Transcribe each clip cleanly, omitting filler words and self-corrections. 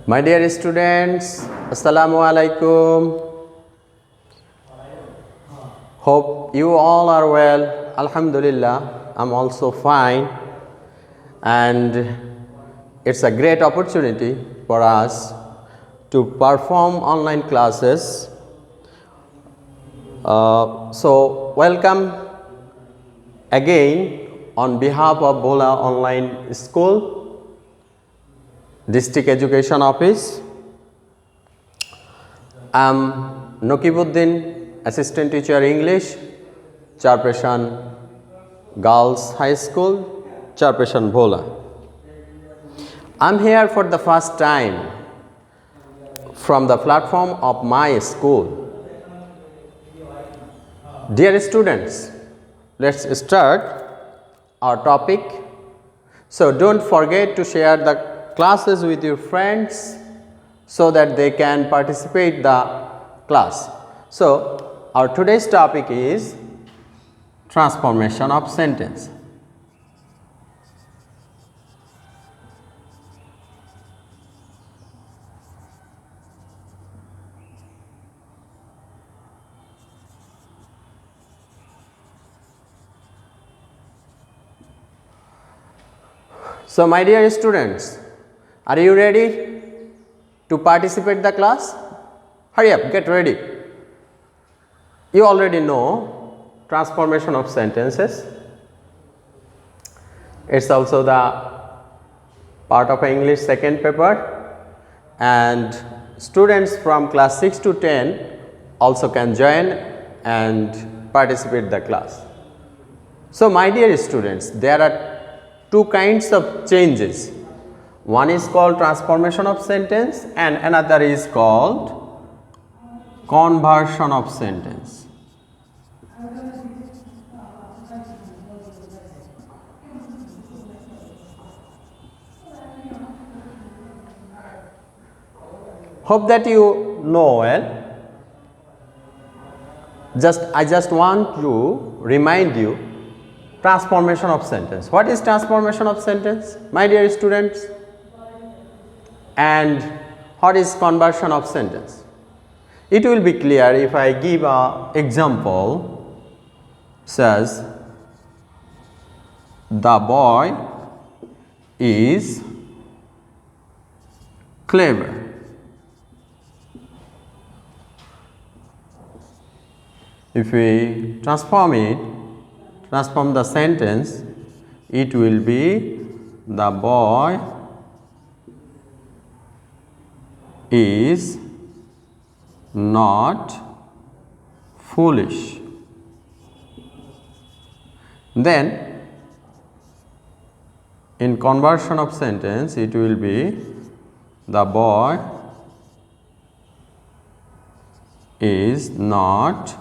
My dear students, Assalamu alaikum. Hope you all are well. Alhamdulillah, I'm also fine. And it's a great opportunity for us to perform online classes. So welcome again on behalf of Bola Online School, District Education Office. I'm Nokibuddin, Assistant Teacher English, Chairperson Girls High School, Chairperson Bola. I'm here for the first time from the platform of my school. Dear students, let's start our topic. So don't forget to share the classes with your friends so that they can participate the class. So our today's topic is transformation of sentence. So my dear students, are you ready to participate the class? Hurry up, get ready. You already know transformation of sentences. It's also the part of English second paper, and students from class 6 to 10 also can join and participate the class. So my dear students, there are two kinds of changes. One is called transformation of sentence and another is called conversion of sentence. Hope that you know well. I just want to remind you transformation of sentence. What is transformation of sentence, my dear students? And what is conversion of sentence? It will be clear if I give an example. Says the boy is clever. If we transform the sentence, it will be the boy is not foolish. Then in conversion of sentence, it will be the boy is not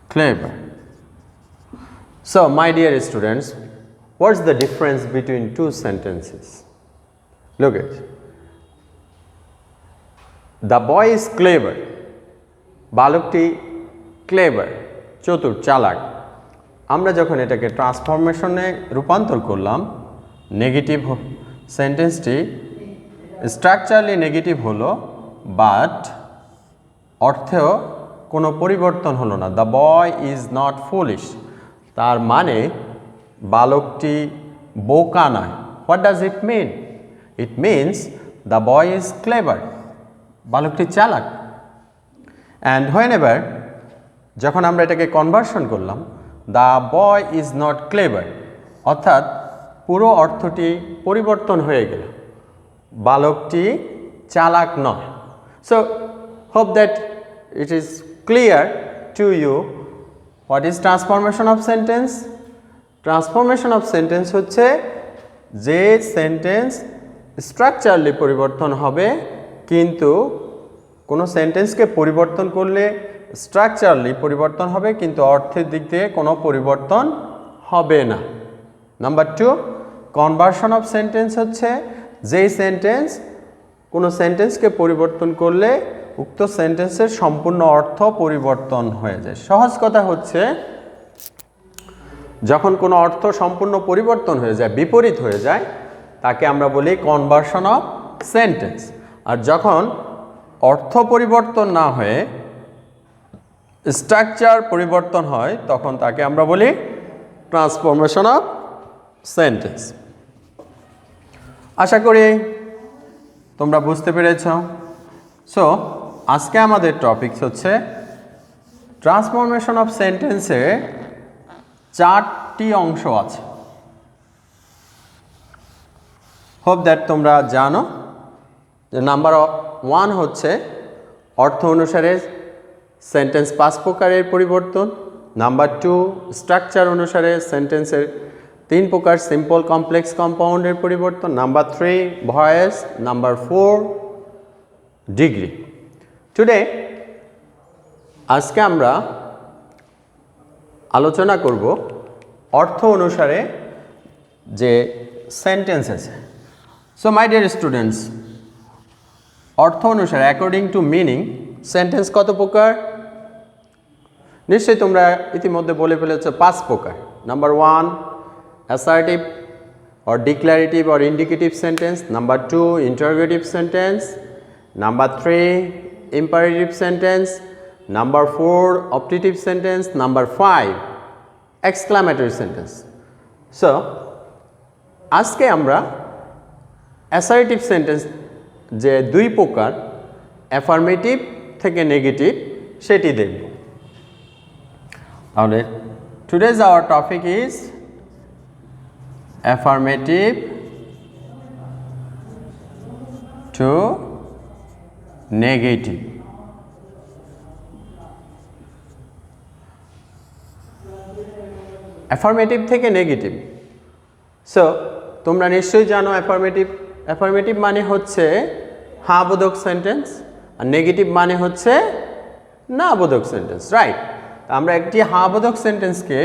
clever. So my dear students, what's the difference between two sentences? Look at it. The boy is clever. বালকটি clever, চতুর, চালাক। আমরা যখন এটাকে ট্রান্সফরমেশনে রূপান্তর করলাম, negative সেন্টেন্সটি স্ট্রাকচারালি নেগেটিভ হলো, বাট অর্থেও কোনো পরিবর্তন হলো না। The boy is not foolish, তার মানে বালকটি বোকা নয়। What does it mean? It means the boy is clever. বালকটি চালাক। And whenever যখন আমরা এটাকে কনভার্সন করলাম, the boy is not clever, অর্থাৎ পুরো অর্থটি পরিবর্তন হয়ে গেল, বালকটি চালাক নয়। So hope that it is clear to you what is transformation of sentence. Transformation of sentence হচ্ছে যে সেন্টেন্স স্ট্রাকচারালি পরিবর্তন হবে, কিন্তু কোনো সেন্টেন্সকে পরিবর্তন করলে স্ট্রাকচারালি পরিবর্তন হবে কিন্তু অর্থের দিক থেকে কোনো পরিবর্তন হবে না। নাম্বার 2, কনভার্সন অফ সেন্টেন্স হচ্ছে যেই সেন্টেন্স কোনো সেন্টেন্সকে পরিবর্তন করলে উক্ত সেন্টেন্সের সম্পূর্ণ অর্থ পরিবর্তন হয়ে যায়। সহজ কথা হচ্ছে যখন কোনো অর্থ সম্পূর্ণ পরিবর্তন হয়ে যায়, বিপরীত হয়ে যায়, তাকে আমরা বলি কনভার্সন অফ সেন্টেন্স। আর যখন অর্থ পরিবর্তন না হয়ে স্ট্রাকচার পরিবর্তন হয় তখন তাকে আমরা বলি ট্রান্সফরমেশন অফ সেন্টেন্স। আশা করি তোমরা বুঝতে পেরেছ। সো আজকে আমাদের টপিকস হচ্ছে ট্রান্সফরমেশন অফ সেন্টেন্সে 4টি অংশ আছে। হোপ দ্যাট তোমরা জানো যে নাম্বার 1 হচ্ছে অর্থ অনুসারে সেন্টেন্স 5 প্রকারের পরিবর্তন। নাম্বার 2 স্ট্রাকচার অনুসারে সেন্টেন্সের 3 প্রকার সিম্পল, কমপ্লেক্স, কম্পাউন্ডের পরিবর্তন। Number 3 voice. Number 4 degree. Today আজকে আমরা আলোচনা করব অর্থ অনুসারে যে সেন্টেন্স আছে। সো মাই ডিয়ার স্টুডেন্টস, অর্থ অনুসারে অ্যাকর্ডিং টু মিনিং সেন্টেন্স কত প্রকার? নিশ্চয়ই তোমরা ইতিমধ্যে বলে ফেলেছ 5 প্রকার। Number 1 assertive or declarative or indicative sentence. Number 2 interrogative sentence. Number 3 imperative sentence. Number 4 optative sentence. Number 5 exclamatory sentence. So আজকে আমরা অ্যাসার্টিভ সেন্টেন্স যে 2 প্রকার, অ্যাফার্মেটিভ থেকে নেগেটিভ, সেটি দেখব। তাহলে today's our topic is affirmative to negative. Affirmative থেকে negative. So তোমরা নিশ্চয়ই জানো অ্যাফার্মেটিভ মানে হচ্ছে হ্যাঁ বোধক সেন্টেন্স, আর নেগেটিভ মানে হচ্ছে না বোধক সেন্টেন্স, রাইট? আমরা একটি হ্যাঁ বোধক সেন্টেন্সকে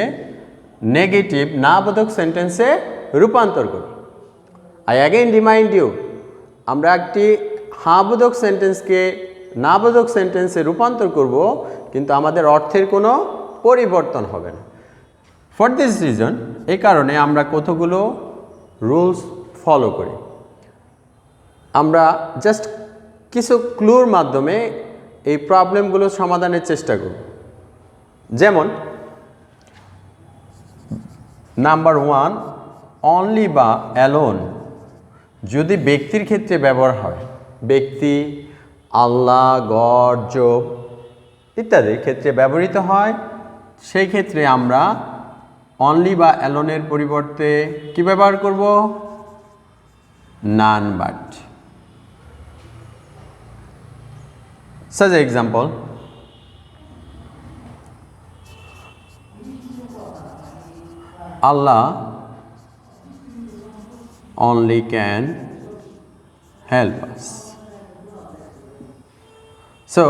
নেগেটিভ না বোধক সেন্টেন্সে রূপান্তর করি। আই অ্যাগেইন রিমাইন্ড ইউ, আমরা একটি হ্যাঁ বোধক সেন্টেন্সকে না বোধক সেন্টেন্সে রূপান্তর করব, কিন্তু আমাদের অর্থের কোনো পরিবর্তন হবে না। ফর দিস রিজন, এই কারণে আমরা কতগুলো রুলস ফলো করি। আমরা জাস্ট কিছু ক্লুর মাধ্যমে এই প্রবলেমগুলো সমাধানের চেষ্টা করব। যেমন নাম্বার 1 অনলি বা অ্যালোন যদি ব্যক্তির ক্ষেত্রে ব্যবহার হয়, ব্যক্তি, আল্লাহ, গড, জব ইত্যাদির ক্ষেত্রে ব্যবহৃত হয়, সেই ক্ষেত্রে আমরা অনলি বা অ্যালোনের পরিবর্তে কি ব্যবহার করব? None but. Such example, Allah only can help us. So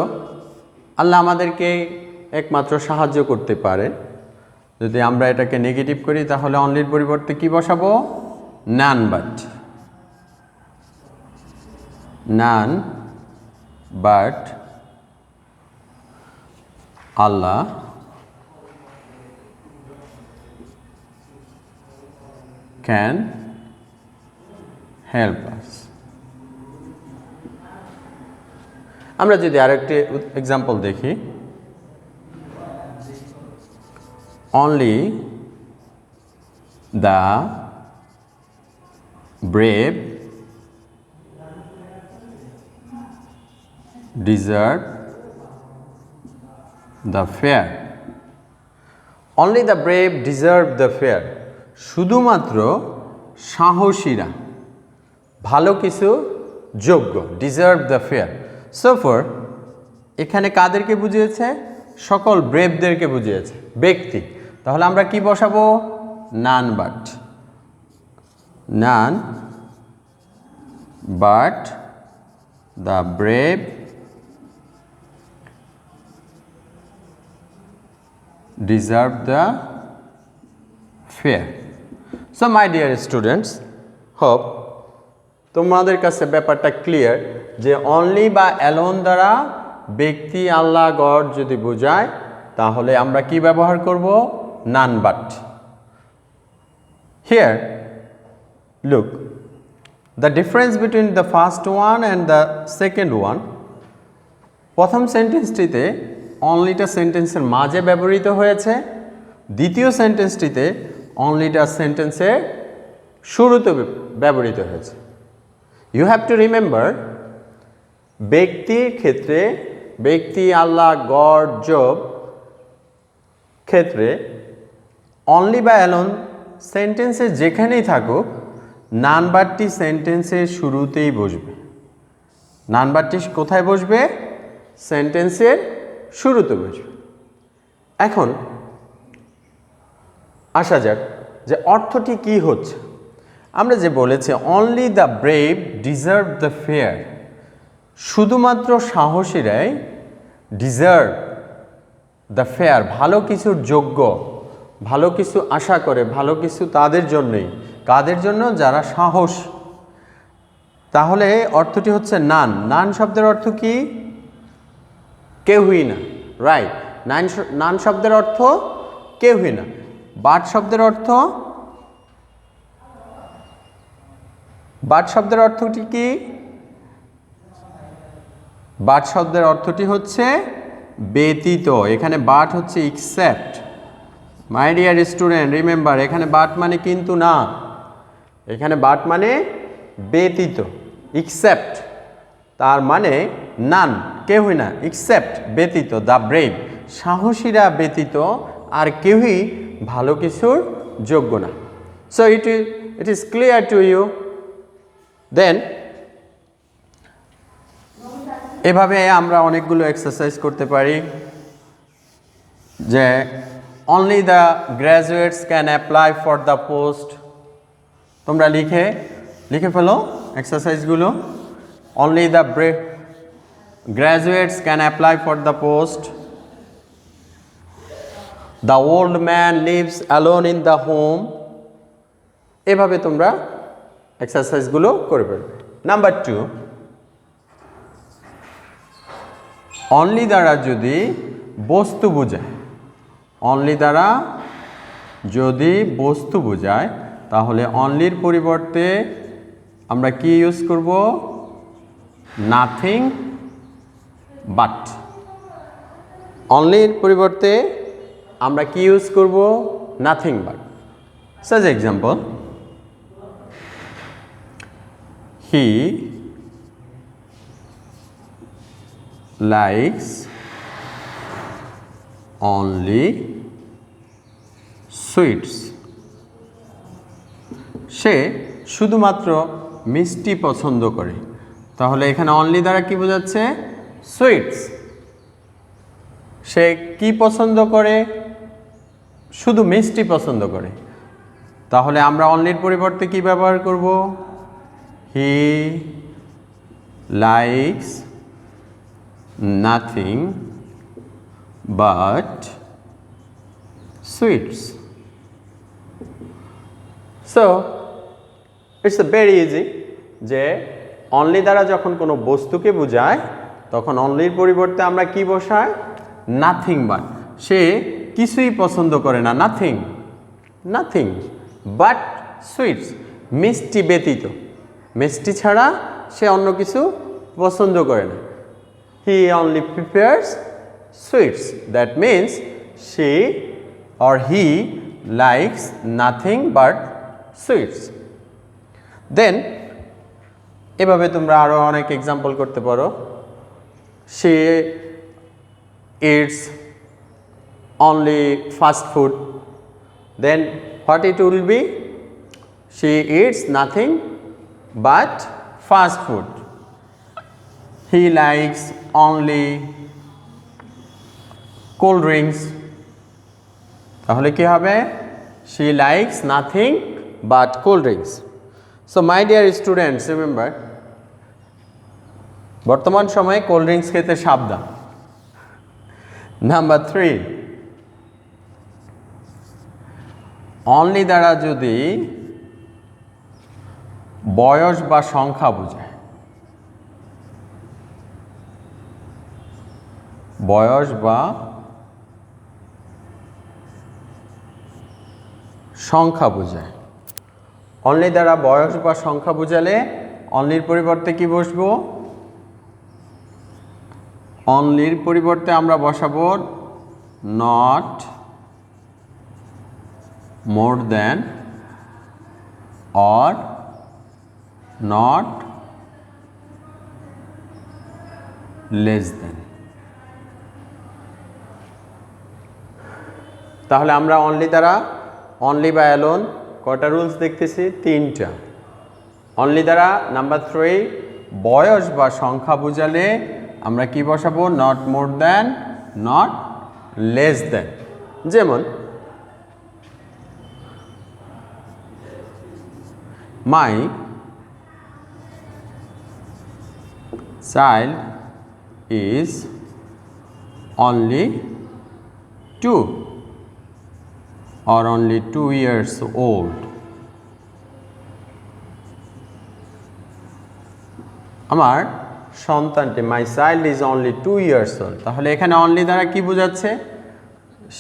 Allah আমাদেরকে একমাত্র সাহায্য করতে পারে। যদি আমরা এটাকে নেগেটিভ করি তাহলে অনলির পরিবর্তে কি বসাবো? None but. None but Allah can help us. আমরা যদি আরেকটি এক্সাম্পল দেখি, only the brave deserve the fair. Only the brave deserve the fair. শুধুমাত্র সাহসীরা ভালো কিছু যোগ্য, deserve the fair. So for এখানে কাদেরকে বুঝিয়েছে? সকল ব্রেভদেরকে বুঝিয়েছে, ব্যক্তি। তাহলে আমরা কি বসাবো? None but. None but the brave deserve the fair. So my dear students, hope তোমাদের কাছে ব্যাপারটা ক্লিয়ার যে অনলি বা অ্যালোন দ্বারা ব্যক্তি, আল্লাহ, গড যদি বোঝায় তাহলে আমরা কি ব্যবহার করব? None but. Here look, the difference between the first one and the second one, প্রথম সেন্টেন্সটিতে অনলিটা সেন্টেন্সের মাঝে ব্যবহৃত হয়েছে, দ্বিতীয় সেন্টেন্সটিতে অনলিটা সেন্টেন্সের শুরুতে ব্যবহৃত হয়েছে। ইউ হ্যাভ টু রিমেম্বার, ব্যক্তির ক্ষেত্রে ব্যক্তি, আল্লাহ, গড, জব ক্ষেত্রে অনলি বা অ্যালোন সেন্টেন্সে যেখানেই থাকুক নাউন ভার্বটি সেন্টেন্সের শুরুতেই বসবে। নাউন ভার্বটি কোথায় বসবে? সেন্টেন্সের শুরুতে বসবে। এখন আসা যাক যে অর্থটি কি হচ্ছে। আমরা যে বলেছি only the brave deserve the fair, শুধুমাত্র সাহসীরাই ডিজার্ভ দ্য ফেয়ার, ভালো কিছুর যোগ্য, ভালো কিছু আশা করে, ভালো কিছু তাদের জন্যই। কাদের জন্য? যারা সাহস। তাহলে অর্থটি হচ্ছে নান। নান শব্দের অর্থ কি? কেউই না, রাইট। নান শব্দের অর্থ কেউই না। বাট শব্দের অর্থ, বাট শব্দের অর্থটি কি? বাট শব্দের অর্থটি হচ্ছে ব্যতীত। এখানে বাট হচ্ছে except. My dear student remember, এখানে বাট মানে কিন্তু না, এখানে বাট মানে ব্যতীত, এক্সেপ্ট। তার মানে নান, কেউই না, এক্সেপ্ট ব্যতীত, দ্য ব্রেভ সাহসীরা ব্যতীত আর কেউই ভালো কিছুর যোগ্য না। So it is clear to you. Then এভাবে আমরা অনেকগুলো এক্সারসাইজ করতে পারি যে only the graduates can apply for the post. তোমরা লিখে ফেলো এক্সারসাইজগুলো। Only the graduates can apply for the post. The old man lives alone in the home. এভাবে তোমরা এক্সারসাইজগুলো করে ফেলবে। নাম্বার 2, অনলি দ্বারা যদি বস্তু বোঝায়, অনলি দ্বারা যদি বস্তু বোঝায় তাহলে অনলির পরিবর্তে আমরা কি ইউজ করব? Nothing but. অনলির পরিবর্তে আমরা কি ইউজ করব? Nothing but. Such example, he likes only sweets. সে শুধুমাত্র মিষ্টি পছন্দ করে। তাহলে এখানে অনলি দ্বারা কি বোঝাচ্ছে? সুইটস। সে কি পছন্দ করে? শুধু মিষ্টি পছন্দ করে। তাহলে আমরা অনলির পরিবর্তে কি ব্যবহার করব? He likes nothing but sweets. So it's a very easy যে অনলি দ্বারা যখন কোনো বস্তুকে বোঝায় তখন অনলির পরিবর্তে আমরা কি বসাই? Nothing but. সে কিছুই পছন্দ করে না, নাথিং, নাথিং বাট সুইটস, মিষ্টি ব্যতীত। মিষ্টি ছাড়া সে অন্য কিছু পছন্দ করে না। He only prefers sweets. That means she or he likes nothing but sweets. Then এভাবে তোমরা আরো অনেক এক্সাম্পল করতে পারো। She eats only fast food. Then what it will be? She eats nothing but fast food. He likes only cold drinks. তাহলে কি হবে? She likes nothing but cold drinks. So my dear students, remember, বর্তমান সময়ে cold drinks খেতে সাবধান। Number 3, only দ্বারা যদি বয়স বা সংখ্যা বোঝায়, বয়স বা সংখ্যা বোঝায়, অনলি দ্বারা বয়স বা সংখ্যা বোঝালে অনলির পরিবর্তে কি বসবো? অনলির পরিবর্তে আমরা বসাবো not more than or not less দেন। তাহলে আমরা অনলি দ্বারা, অনলি বা অ্যালোন কয়টা রুলস দেখতেছি? 3টা। অনলি দ্বারা নাম্বার 3, বয়স বা সংখ্যা বোঝালে আমরা কি বসাবো? Not more than, not less than. যেমন my child is only 2 or only 2 years old. আমার সন্তানটি, my child is only 2 years old। তাহলে এখানে অনলি দ্বারা কি বোঝাচ্ছে?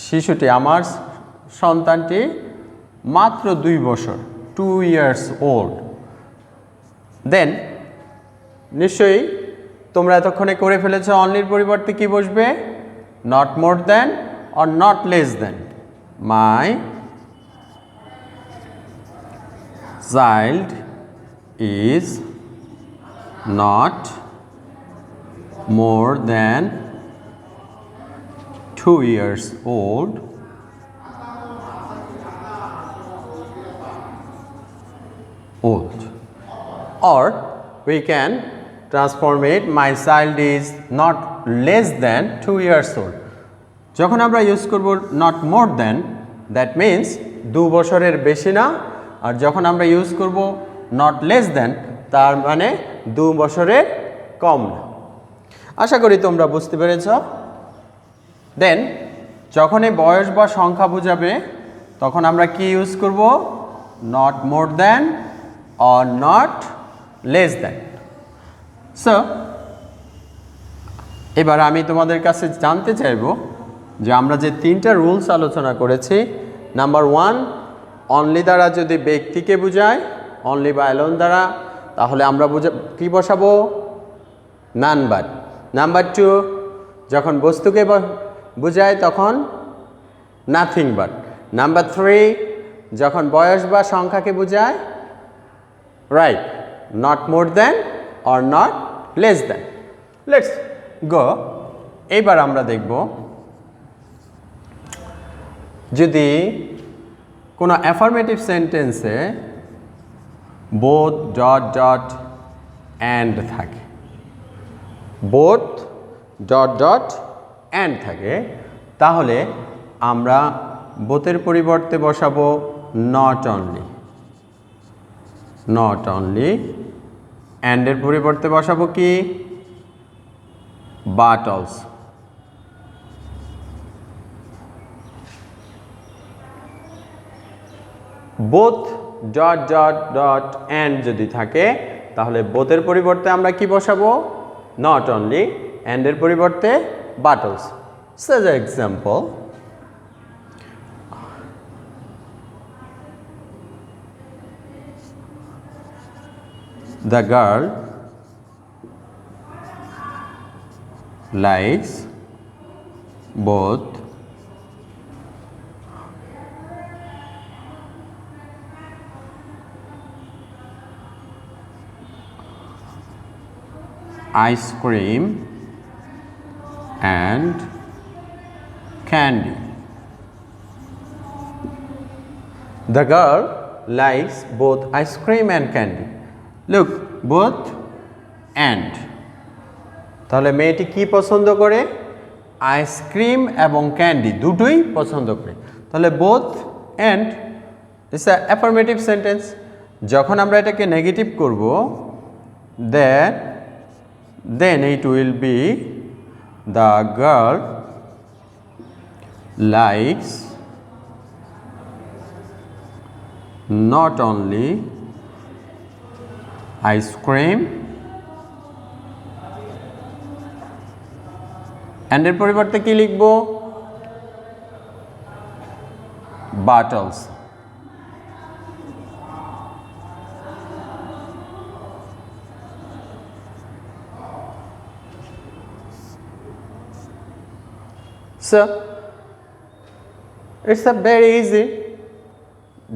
শিশুটি, আমার সন্তানটি মাত্র 2 বছর, 2 years old। দেন নিশ্চয়ই তোমরা এতক্ষণে করে ফেলেছ অনলির পরিবর্তে কি বসবে? Not more than or not less then. My child is not more than 2 years old. Or we can transform it, my child is not less than 2 years old. যখন আমরা ইউজ করব not more than, that means 2 বছরের বেশি না। আর যখন আমরা use করব not less than, তার মানে 2 বছরের কম না। আশা করি তোমরা বুঝতে পেরেছ। দেন যখনই বয়স বা সংখ্যা বোঝাবে তখন আমরা কি ইউজ করব? Not more than or not less than. So এবার আমি তোমাদের কাছে জানতে চাইব যে আমরা যে 3টা রুলস আলোচনা করেছি, নাম্বার 1, অনলি দ্বারা যদি ব্যক্তিকে বোঝায়, অনলি বা অ্যালোন দ্বারা, তাহলে আমরা কি বসাবো? None but. নাম্বার 2, যখন বস্তুকে বোঝায় তখন নাথিং বাট। নাম্বার 3, যখন বয়স বা সংখ্যাকে বোঝায়, right, not more than or not less than. Let's go. এইবার আমরা দেখব যদি কোনো অ্যাফার্মেটিভ সেন্টেন্সে বোথ ডট ডট অ্যান্ড থাকে, বোথ ডট ডট অ্যান্ড থাকে, তাহলে আমরা বোথের পরিবর্তে বসাবো নট অনলি, নট অনলি। অ্যান্ডের পরিবর্তে বসাবো কি? But also. Both dot dot dot and যদি থাকে তাহলে বোথের পরিবর্তে আমরা কি বসাবো? Not only. অ্যান্ডের পরিবর্তে but also. Such an example, the girl likes both ice cream and candy. The girl likes both ice cream and candy. Look, both and. তাহলে মেয়েটি কি পছন্দ করে? আইসক্রিম এবং ক্যান্ডি দুটোই পছন্দ করে। তাহলে both and it's a affirmative sentence. যখন আমরা এটাকে নেগেটিভ করব, then it will be the girl likes not only ice cream and এর পরিবর্তে কি লিখব? but also. So it's a very easy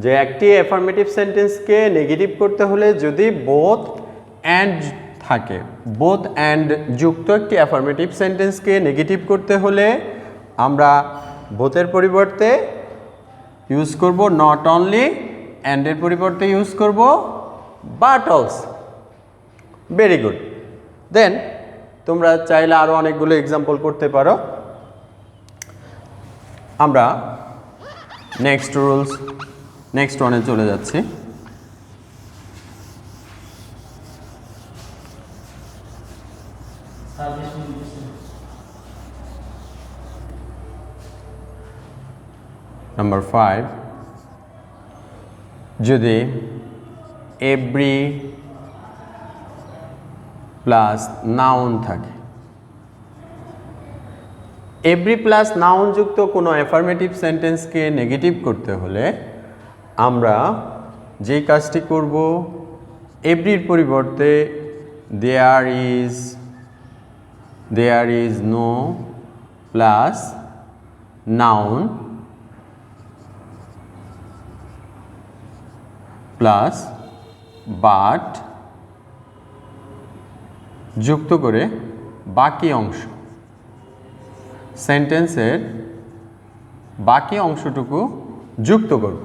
যে একটি অ্যাফার্মেটিভ সেন্টেন্সকে নেগেটিভ করতে হলে যদি বোথ অ্যান্ড থাকে, বোথ অ্যান্ড যুক্ত একটি অ্যাফার্মেটিভ সেন্টেন্সকে নেগেটিভ করতে হলে আমরা বোথের পরিবর্তে ইউজ করব নট অনলি, অ্যান্ডের পরিবর্তে ইউজ করব but also. Very good. Then তোমরা চাইলে আরও অনেকগুলো এক্সাম্পল করতে পারো। আমরা নেক্সট ওয়ানে চলে যাচ্ছি। নাম্বার 5, যদি এভরি প্লাস নাউন থাকে, এভরি প্লাস নাউন যুক্ত কোনো অ্যাফার্মেটিভ সেন্টেন্সকে নেগেটিভ করতে হলে আমরা যেই কাজটি করব, এভরির পরিবর্তে there is no plus noun plus but যুক্ত করে বাকি অংশ, সেন্টেন্সের বাকি অংশটুকু যুক্ত করব।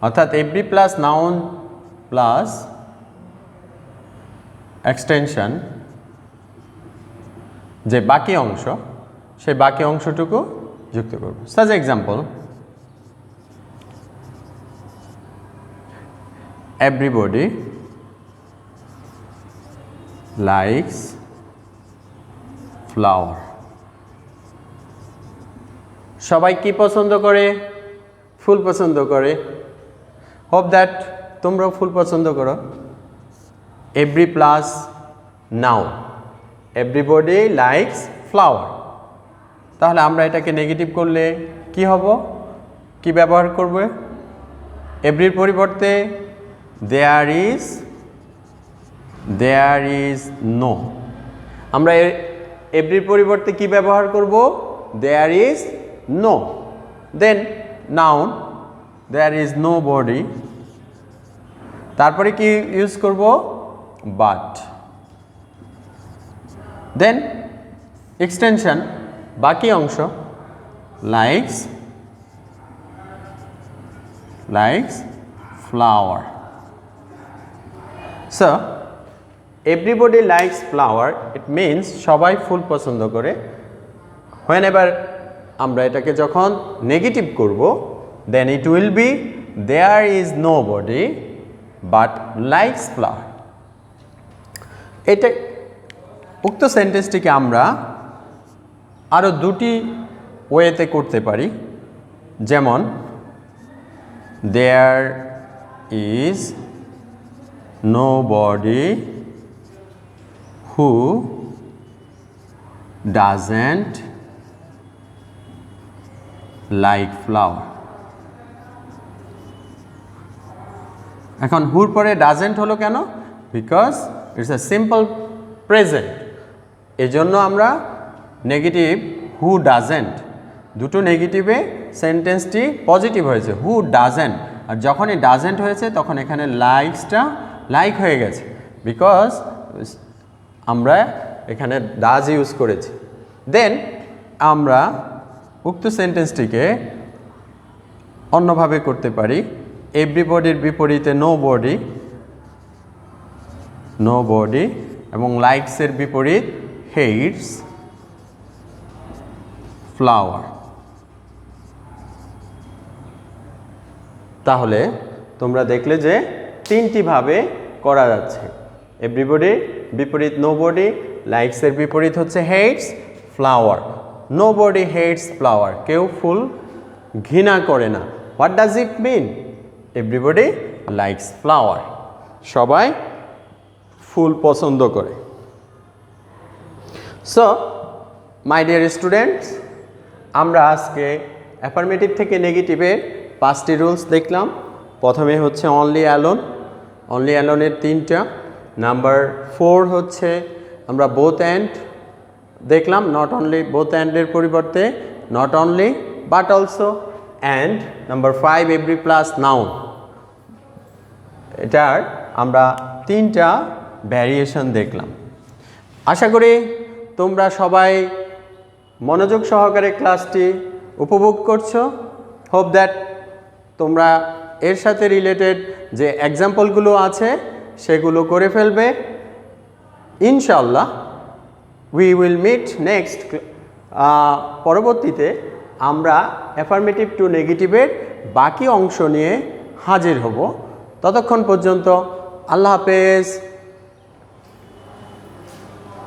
অর্থাৎ every plus noun plus extension, যে বাকি অংশ, সেই বাকি অংশটুকু যুক্ত করব। সাজ এক্সাম্পল, everybody likes flower. সবাই কি পছন্দ করে? ফুল পছন্দ করে। হোপ দ্যাট তোমরাও ফুল পছন্দ করো। Every plus noun, everybody likes flower. তাহলে আমরা এটাকে নেগেটিভ করলে কি হব, কি ব্যবহার করবে? এভরির পরিবর্তে দেয়ার ইজ নো। আমরা এভরির পরিবর্তে কি ব্যবহার করব? There is no. Then noun, there is nobody. তারপরে কি ইউজ করব? বাট। দেন এক্সটেনশন, বাকি অংশ, likes flower. So everybody likes flower, it means সবাই ফুল পছন্দ করে। whenever আমরা এটাকে যখন নেগেটিভ করব, then it will be there is nobody but likes flower. এটা উক্ত সেন্টেন্সটিকে আমরা আরও দুটি ওয়েতে করতে পারি। যেমন there is nobody who doesn't like flower. এখন হুর পরে ডাজেন্ট হলো কেন? Because it's a simple present. এজন্য আমরা নেগেটিভ হু ডাজেন্ট, দুটো নেগেটিভে সেন্টেন্সটি পজিটিভ হয়েছে, হু ডাজেন্ট। আর যখনই ডাজেন্ট হয়েছে তখন এখানে লাইকসটা লাইক হয়ে গেছে, বিকজ আমরা এখানে ডাজ ইউজ করেছি। দেন আমরা উক্ত সেন্টেন্সটিকে অন্যভাবে করতে পারি। এভরিবডির বিপরীতে নো বডি এবং লাইকসের বিপরীত হেটস ফ্লাওয়ার। তাহলে তোমরা দেখলে যে তিনটি ভাবে করা যাচ্ছে। এভরিবডি বিপরীত নোবডি, লাইকসের বিপরীত হচ্ছে hates flower. Nobody hates flower, কেউ ফুল ঘৃণা করে না। What does it mean? Everybody likes flower, সবাই ফুল পছন্দ করে। সো মাই ডিয়ার স্টুডেন্টস, আমরা আজকে অ্যাফার্মেটিভ থেকে নেগেটিভের 5টি রুলস দেখলাম। প্রথমে হচ্ছে অনলি অ্যালোনের 3টা। নাম্বার 4 হচ্ছে আমরা বোথ অ্যান্ড দেখলাম, নট অনলি, বোথ অ্যান্ডের পরিবর্তে not only but also, and number 5 every plus noun। এটার আমরা 3টা ভ্যারিয়েশন দেখলাম। আশা করি তোমরা সবাই মনোযোগ সহকারে ক্লাসটি উপভোগ করছো। হোপ দ্যাট তোমরা এর সাথে রিলেটেড যে এক্সাম্পলগুলো আছে সেগুলো করে ফেলবে ইনশাআল্লাহ। We will meet next. পরবর্তীতে আমরা অ্যাফার্মেটিভ টু নেগেটিভের বাকি অংশ নিয়ে হাজির হব। ততক্ষণ পর্যন্ত আল্লাহ হাফেজ।